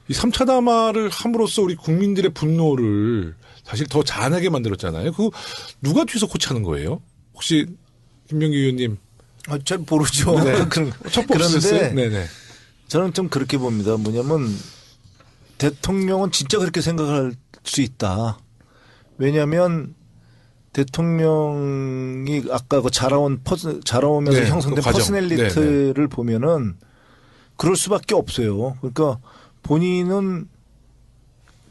이 3차 담화를 함으로써 우리 국민들의 분노를 사실 더 잔하게 만들었잖아요. 그거 누가 뒤에서 코치하는 거예요? 혹시 김명기 의원님? 잘 모르죠. 네. 그런데 네네. 저는 좀 그렇게 봅니다. 뭐냐면 대통령은 진짜 그렇게 생각할 수 있다. 왜냐하면 대통령이 아까 그 자라오면서 네, 형성된 그 과정. 퍼스널리티를 네네. 보면은 그럴 수밖에 없어요. 그러니까 본인은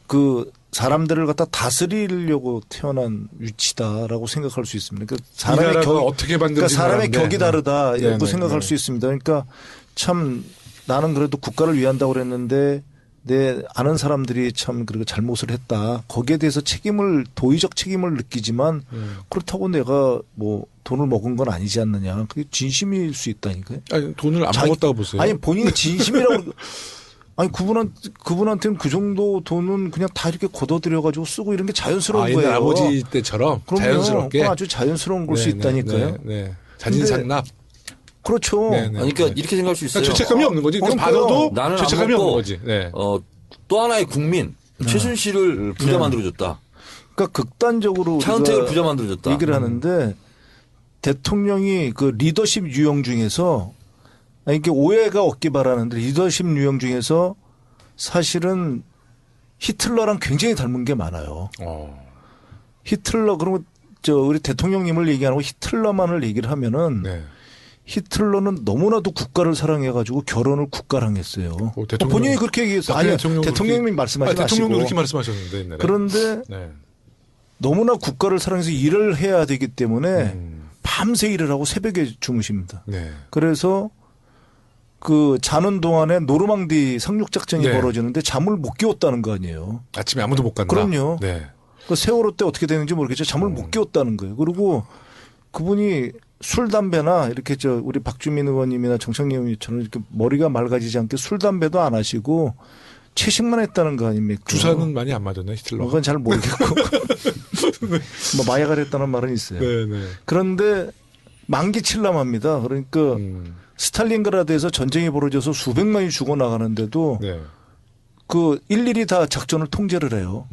그 사람들을 갖다 다스리려고 태어난 위치다라고 생각할 수 있습니다. 그러니까 사람의 어떻게 그러니까 사람의 격이 다르다고 네. 생각할 수 있습니다. 그러니까 참 나는 그래도 국가를 위한다고 그랬는데 내 아는 사람들이 참 그렇게 잘못을 했다. 거기에 대해서 도의적 책임을 느끼지만 그렇다고 내가 뭐 돈을 먹은 건 아니지 않느냐. 그게 진심일 수 있다니까요. 아니, 돈을 안 먹었다고 보세요. 아니 본인이 진심이라고. 아니 그분한테는 그 정도 돈은 그냥 다 이렇게 걷어들여 가지고 쓰고 이런 게 자연스러운 거예요. 아버지 때처럼 그럼요. 자연스럽게. 아주 자연스러운 걸 수 있다니까요. 네. 잔인상납. 그렇죠. 그러니까 이렇게 생각할 수 있어요. 죄책감이 없는 거지. 그러니까 받아도 나는 죄책감이 안 먹고 없는 거지. 네. 또 하나의 국민 최순실을 부자 만들어줬다. 그러니까 극단적으로 차은택을 부자 만들어줬다. 얘기를 하는데 대통령이 그 리더십 유형 중에서 이게 오해가 없기 바라는데 리더십 유형 중에서 사실은 히틀러랑 굉장히 닮은 게 많아요. 히틀러 그러면 우리 대통령님을 얘기하는 거 히틀러만을 얘기를 하면은 네. 히틀러는 너무나도 국가를 사랑해가지고 결혼을 국가랑 했어요. 본인이 그렇게 얘기했어요. 아니 대통령님이 말씀하지 마시고. 대통령도 그렇게 말씀하셨는데 옛날에. 그런데 네. 너무나 국가를 사랑해서 일을 해야 되기 때문에 밤새 일을 하고 새벽에 주무십니다. 네. 그래서 그 자는 동안에 노르망디 상륙작전이 네. 벌어지는데 잠을 못 깨웠다는 거 아니에요. 아침에 아무도 못 간다. 그럼요. 네. 그 세월호 때 어떻게 되는지 모르겠죠. 잠을 못 깨웠다는 거예요. 그리고 그분이 술, 담배나 이렇게 우리 박주민 의원님이나 정청래 의원님처럼 이렇게 머리가 맑아지지 않게 술, 담배도 안 하시고 채식만 했다는 거 아닙니까? 주사는 많이 안 맞았나 히틀러? 그건 잘 모르겠고. 뭐 마약을 했다는 말은 있어요. 네네. 그런데 만기 칠남합니다. 그러니까 스탈린그라드에서 전쟁이 벌어져서 수백만이 죽어나가는데도 네. 그 일일이 다 작전을 통제를 해요.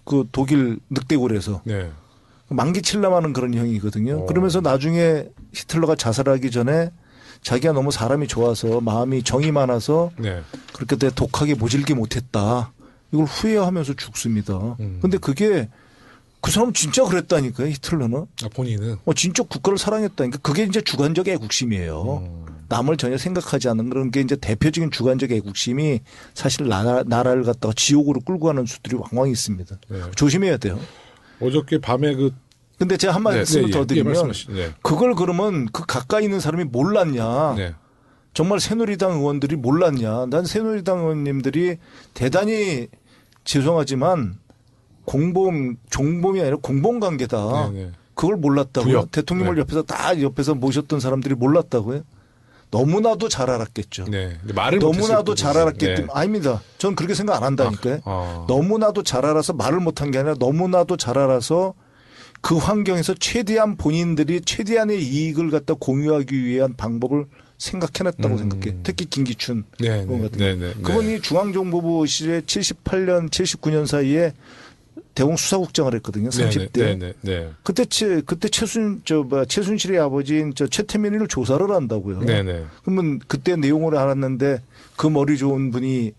그 독일 늑대굴에서. 네. 만기 칠남하는 그런 형이거든요. 그러면서 나중에 히틀러가 자살하기 전에 자기가 너무 사람이 좋아서 마음이 정이 많아서 네. 그렇게 내 독하게 모질게 못했다. 이걸 후회하면서 죽습니다. 근데 그게 그 사람 진짜 그랬다니까요. 히틀러는. 본인은. 진짜 국가를 사랑했다니까. 그게 이제 주관적 애국심이에요. 남을 전혀 생각하지 않는 그런 게 이제 대표적인 주관적 애국심이 사실 나라를 갖다가 지옥으로 끌고 가는 수들이 왕왕 있습니다. 네. 조심해야 돼요. 어저께 밤에 근데 제가 한 말씀을 더 드리면 네. 그걸 그러면 그 가까이 있는 사람이 몰랐냐. 네. 정말 새누리당 의원들이 몰랐냐. 난 새누리당 의원님들이 대단히 죄송하지만 종범이 아니라 공범관계다. 네네. 그걸 몰랐다고요. 부역. 대통령을 네. 옆에서 모셨던 사람들이 몰랐다고요. 너무나도 잘 알았겠죠. 네. 말을 너무나도 잘 알았기 네. 때문에 아닙니다. 저는 그렇게 생각 안 한다니까요. 아. 너무나도 잘 알아서 말을 못한 게 아니라 너무나도 잘 알아서 그 환경에서 최대한 본인들이 최대한의 이익을 갖다 공유하기 위한 방법을 생각해냈다고 생각해요. 특히 김기춘 의원 같은 경우. 그분이 중앙정보부 시절에 78년, 79년 사이에 대공 수사국장을 했거든요. 30대. 그때 최순실의 아버지인 최태민이를 조사를 한다고요. 네네. 그러면 그때 내용을 알았는데 그 머리 좋은 분이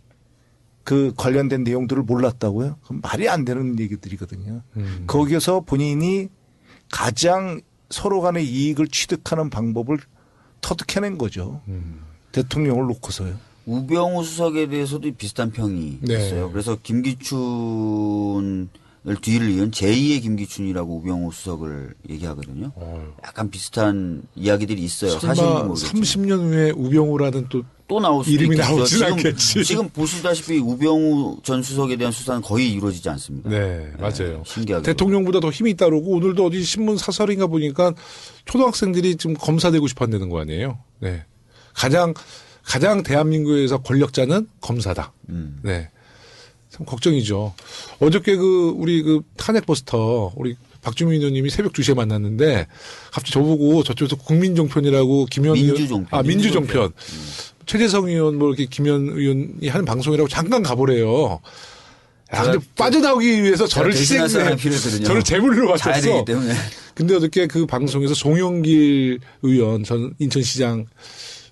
그 관련된 내용들을 몰랐다고요? 그럼 말이 안 되는 얘기들이거든요. 거기에서 본인이 가장 서로 간의 이익을 취득하는 방법을 터득해낸 거죠. 대통령을 놓고서요. 우병우 수석에 대해서도 비슷한 평이 있어요. 그래서 김기춘을 뒤를 이은 제2의 김기춘이라고 우병우 수석을 얘기하거든요. 약간 비슷한 이야기들이 있어요. 사실인지 모르겠지만. 30년 후에 우병우라는 또 나올 수도 이름이 있겠죠. 나오진 않겠지. 지금 보시다시피 우병우 전 수석에 대한 수사는 거의 이루어지지 않습니다. 네, 맞아요. 신기하게. 대통령보다 더 힘이 따르고 오늘도 어디 신문 사설인가 보니까 초등학생들이 지금 검사되고 싶어 한다는 거 아니에요. 네. 가장 대한민국에서 권력자는 검사다. 네. 참 걱정이죠. 어저께 우리 탄핵버스터 우리 박주민 의원님이 새벽 2시에 만났는데 갑자기 저보고 저쪽에서 국민종편이라고 김현희 민주종편. 민주종편. 최재성 의원 뭐 이렇게 김현 의원이 하는 방송이라고 잠깐 가보래요. 야, 근데 빠져나오기 위해서 저를 희생해. 저를 제물로 자야 바쳤어. 되기 때문에. 근데 어저께 그 방송에서 송영길 의원 전 인천시장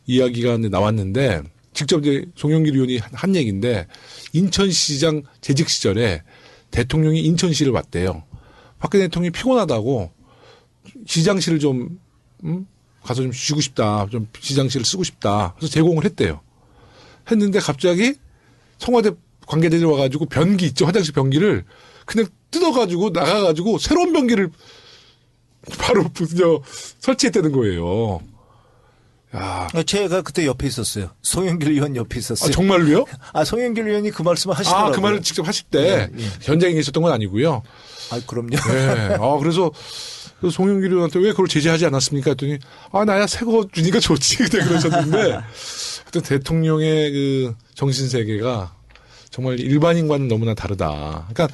이야기가 나왔는데 직접 이제 송영길 의원이 한 얘기인데 인천시장 재직 시절에 대통령이 인천시를 왔대요. 박근혜 대통령이 피곤하다고 시장실을 좀 가서 좀 쉬고 싶다. 좀 시장실을 쓰고 싶다. 그래서 제공을 했대요. 했는데 갑자기 청와대 관계자들이 와가지고 변기 있죠. 화장실 변기를 그냥 뜯어가지고 나가가지고 새로운 변기를 바로 설치했다는 거예요. 야. 제가 그때 옆에 있었어요. 송영길 의원 옆에 있었어요. 아, 정말로요? 송영길 의원이 그 말씀을 하시더라고요. 그 말을 직접 하실 때 현장에 계셨던 건 아니고요. 그럼요. 네. 그래서 송영길 의원한테 왜 그걸 제재하지 않았습니까? 했더니 나야 새 거 주니까 좋지. 그때 그러셨는데 하여튼 대통령의 그 정신세계가 정말 일반인과는 너무나 다르다. 그러니까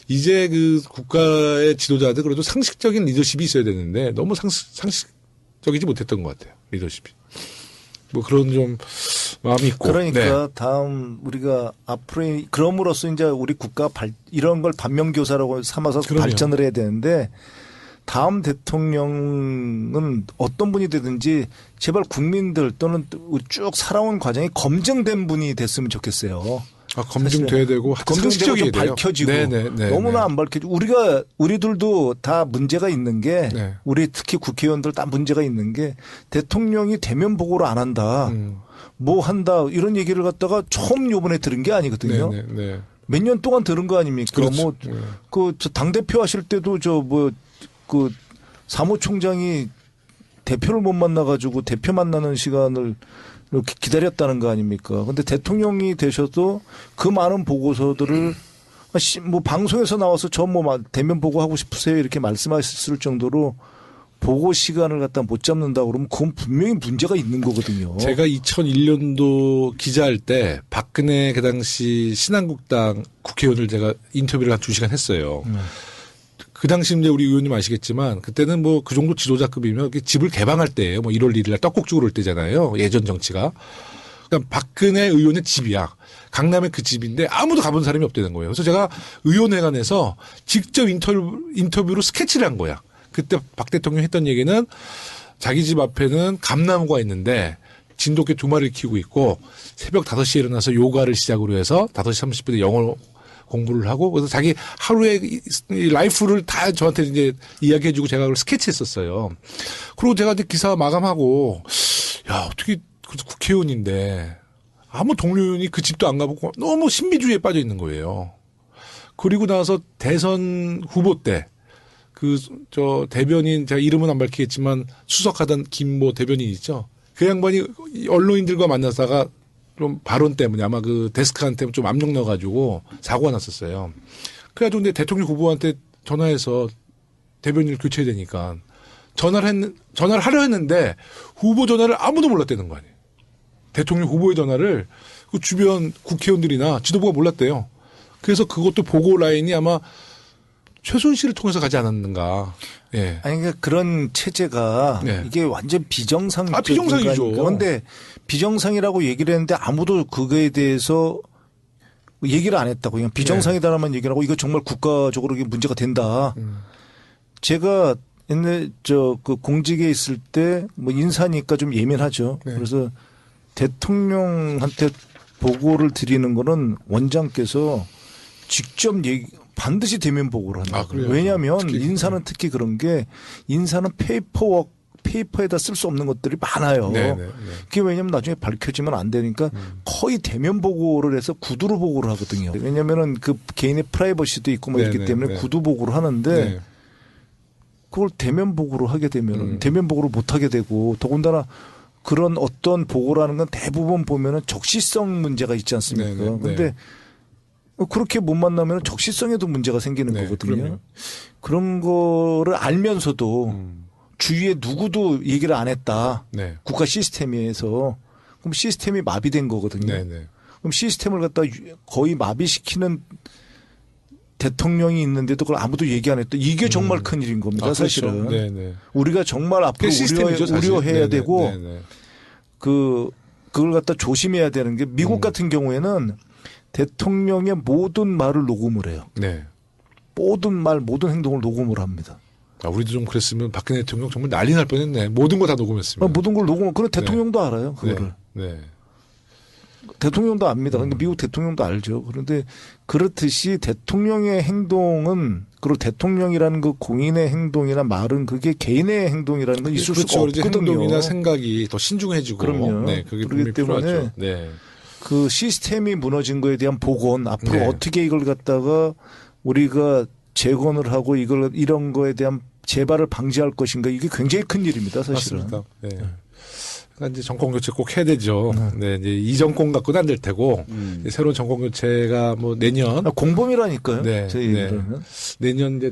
이제 그 국가의 지도자들 그래도 상식적인 리더십이 있어야 되는데 너무 상식적이지 못했던 것 같아요. 리더십이. 뭐 그런 좀 마음이 있고. 그러니까 다음 우리가 앞으로 그럼으로써 이제 우리 국가 이런 걸 반면교사라고 삼아서 그럼요. 발전을 해야 되는데 다음 대통령은 어떤 분이 되든지 제발 국민들 또는 쭉 살아온 과정이 검증된 분이 됐으면 좋겠어요. 검증돼야 되고 검증되고 좀 밝혀지고 네네. 너무나 안 밝혀지고 우리들도 다 문제가 있는 게 우리 특히 국회의원들 다 문제가 있는 게 대통령이 대면 보고를 안 한다. 뭐 한다 이런 얘기를 갖다가 처음 요번에 들은 게 아니거든요. 네네. 몇 년 동안 들은 거 아닙니까? 그렇죠. 당대표 하실 때도 그 사무총장이 대표를 못 만나가지고 대표 만나는 시간을 이렇게 기다렸다는 거 아닙니까? 근데 대통령이 되셔도 그 많은 보고서들을 뭐 방송에서 나와서 저 뭐 대면 보고하고 싶으세요 이렇게 말씀하셨을 정도로 보고 시간을 갖다 못 잡는다 그러면 그건 분명히 문제가 있는 거거든요. 제가 2001년도 기자할 때 박근혜 그 당시 신한국당 국회의원을 제가 인터뷰를 한 2시간 했어요. 그 당시 이제 우리 의원님 아시겠지만 그때는 뭐 그 정도 지도자급이면 집을 개방할 때예요. 뭐 1월 1일 날 떡국 주고 올 때잖아요. 예전 정치가. 그러니까 박근혜 의원의 집이야. 강남에 그 집인데 아무도 가본 사람이 없다는 거예요. 그래서 제가 의원회관에서 직접 인터뷰로 스케치를 한 거야. 그때 박 대통령이 했던 얘기는 자기 집 앞에는 감나무가 있는데 진돗개 2마리를 키우고 있고 새벽 5시에 일어나서 요가를 시작으로 해서 5시 30분에 영어 공부를 하고 그래서 자기 하루의 라이프를 다 저한테 이제 이야기해주고 제가 그걸 스케치했었어요. 그리고 제가 이제 기사 마감하고 야 어떻게 국회의원인데 아무 동료 의원이 그 집도 안 가보고 너무 신비주의에 빠져 있는 거예요. 그리고 나서 대선 후보 때 대변인 제가 이름은 안 밝히겠지만 수석하던 김모 대변인 있죠. 그 양반이 언론인들과 만나다가 좀 발언 때문에 아마 그 데스크한테 좀 압력 넣어가지고 사고가 났었어요. 그래가지고 근데 대통령 후보한테 전화해서 대변인을 교체해야 되니까 전화를 하려 했는데 후보 전화를 아무도 몰랐다는 거 아니에요. 대통령 후보의 전화를 그 주변 국회의원들이나 지도부가 몰랐대요. 그래서 그것도 보고 라인이 아마 최순실을 통해서 가지 않았는가. 예. 아니, 그러니까 그런 체제가 이게 완전 비정상적인 비정상이죠. 그런데 비정상이라고 얘기를 했는데 아무도 그거에 대해서 얘기를 안 했다고. 그냥 비정상이다라만 얘기를 하고 이거 정말 국가적으로 이게 문제가 된다. 제가 옛날 그 공직에 있을 때 뭐 인사니까 좀 예민하죠. 그래서 대통령한테 보고를 드리는 거는 원장께서 직접 반드시 대면 보고를 한다. 왜냐하면 인사는 특히 그런 게 인사는 페이퍼에다 쓸 수 없는 것들이 많아요. 그게 왜냐하면 나중에 밝혀지면 안 되니까 거의 대면 보고를 해서 구두로 보고를 하거든요. 왜냐하면 그 개인의 프라이버시도 있고 뭐 있기 때문에 구두 보고를 하는데 그걸 대면 보고로 하게 되면 대면 보고를 못 하게 되고 더군다나 그런 어떤 보고라는 건 대부분 보면은 적시성 문제가 있지 않습니까? 그런데 그렇게 못 만나면 적시성에도 문제가 생기는 거거든요. 그럼요. 그런 거를 알면서도 주위에 누구도 얘기를 안 했다. 국가 시스템에서. 그럼 시스템이 마비된 거거든요. 그럼 시스템을 갖다 거의 마비시키는 대통령이 있는데도 그걸 아무도 얘기 안 했다. 이게 정말 큰일인 겁니다. 사실은. 그렇죠. 우리가 정말 앞으로 우려해야 되고 그걸 갖다 조심해야 되는 게 미국 같은 경우에는 대통령의 모든 말을 녹음을 해요. 네. 모든 말, 모든 행동을 녹음을 합니다. 아, 우리도 좀 그랬으면 박근혜 대통령 정말 난리 날 뻔했네. 모든 거 다 녹음했으면. 모든 걸 녹음을. 그래 대통령도 알아요. 그거를. 네. 대통령도 압니다. 그러니까 미국 대통령도 알죠. 그런데 그렇듯이 대통령의 행동은 그리고 대통령이라는 그 공인의 행동이나 말은 그게 개인의 행동이라는 건 있을 그렇죠. 수가 이제 없거든요. 행동이나 생각이 더 신중해지고. 그럼요. 네, 그게 그렇기 분명히 필요하죠. 때문에 네. 그 시스템이 무너진 거에 대한 복원 앞으로 네. 어떻게 이걸 갖다가 우리가 재건을 하고 이걸 이런 거에 대한 재발을 방지할 것인가 이게 굉장히 큰 일입니다. 사실은. 맞습니다. 네. 그러니까 이제 정권 교체 꼭 해야 되죠. 네, 이제 이 정권 갖고는 안 될 테고 이제 새로운 정권 교체가 뭐 내년 공범이라니까요. 네, 제 얘기로는. 내년 이제